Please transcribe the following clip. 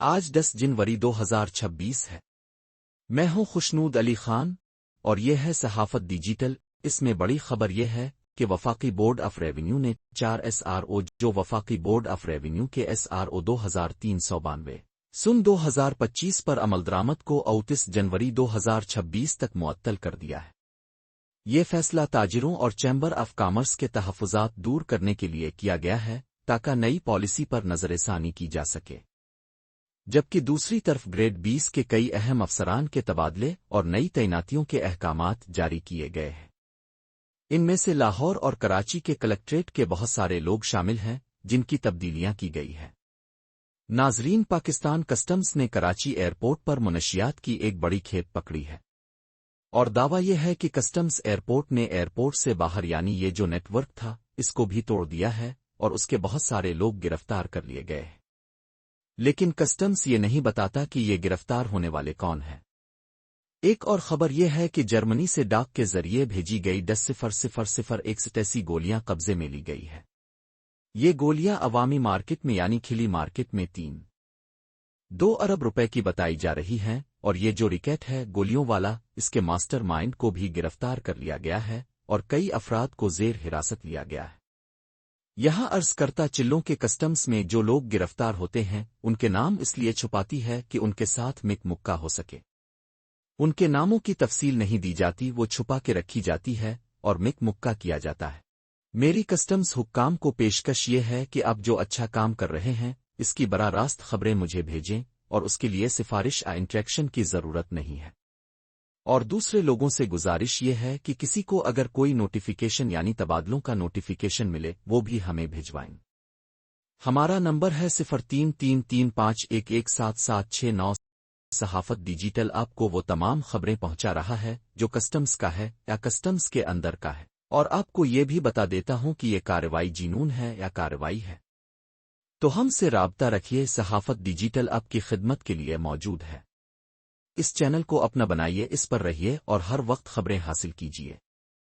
آج 10 جنوری 2026 ہے۔ میں ہوں خوشنود علی خان اور یہ ہے صحافت ڈیجیٹل۔ اس میں بڑی خبر یہ ہے کہ وفاقی بورڈ آف ریونیو نے 4 SRO جو وفاقی بورڈ آف ریونیو کے SRO 2392 سن 2025 پر عمل درآمد کو 29 جنوری 2026 تک معطل کر دیا ہے۔ یہ فیصلہ تاجروں اور چیمبر آف کامرس کے تحفظات دور کرنے کے لیے کیا گیا ہے تاکہ نئی پالیسی پر نظر ثانی کی جا سکے، جبکہ دوسری طرف گریڈ 20 کے کئی اہم افسران کے تبادلے اور نئی تعیناتیوں کے احکامات جاری کیے گئے ہیں۔ ان میں سے لاہور اور کراچی کے کلکٹریٹ کے بہت سارے لوگ شامل ہیں جن کی تبدیلیاں کی گئی ہیں۔ ناظرین، پاکستان کسٹمز نے کراچی ایئرپورٹ پر منشیات کی ایک بڑی کھیپ پکڑی ہے، اور دعویٰ یہ ہے کہ کسٹمز ایئرپورٹ نے ایئرپورٹ سے باہر یعنی یہ جو نیٹ ورک تھا اس کو بھی توڑ دیا ہے اور اس کے بہت سارے لوگ گرفتار کر لیے گئے ہیں، لیکن کسٹمز یہ نہیں بتاتا کہ یہ گرفتار ہونے والے کون ہیں۔ ایک اور خبر یہ ہے کہ جرمنی سے ڈاک کے ذریعے بھیجی گئی 10,001 گولیاں قبضے میں لی گئی ہے۔ یہ گولیاں عوامی مارکیٹ میں یعنی کھلی مارکیٹ میں 3.2 ارب روپے کی بتائی جا رہی ہیں، اور یہ جو ریکیٹ ہے گولیوں والا اس کے ماسٹر مائنڈ کو بھی گرفتار کر لیا گیا ہے اور کئی افراد کو زیر حراست لیا گیا ہے۔ یہاں عرض کرتا چلوں کے کسٹمز میں جو لوگ گرفتار ہوتے ہیں ان کے نام اس لیے چھپاتی ہے کہ ان کے ساتھ مک مکہ ہو سکے۔ ان کے ناموں کی تفصیل نہیں دی جاتی، وہ چھپا کے رکھی جاتی ہے اور مک مکہ کیا جاتا ہے۔ میری کسٹمز حکام کو پیشکش یہ ہے کہ اب جو اچھا کام کر رہے ہیں اس کی براہ راست خبریں مجھے بھیجیں، اور اس کے لیے سفارش انٹریکشن کی ضرورت نہیں ہے۔ اور دوسرے لوگوں سے گزارش یہ ہے کہ کسی کو اگر کوئی نوٹیفیکیشن یعنی تبادلوں کا نوٹیفیکیشن ملے وہ بھی ہمیں بھجوائیں۔ ہمارا نمبر ہے 0333511776 صحافت ڈیجیٹل آپ کو وہ تمام خبریں پہنچا رہا ہے جو کسٹمز کا ہے یا کسٹمز کے اندر کا ہے، اور آپ کو یہ بھی بتا دیتا ہوں کہ یہ کارروائی جنون ہے یا کارروائی ہے۔ تو ہم سے رابطہ رکھیے، صحافت ڈیجیٹل آپ کی خدمت کے لیے موجود ہے۔ اس چینل کو اپنا بنائیے، اس پر رہیے اور ہر وقت خبریں حاصل کیجیے۔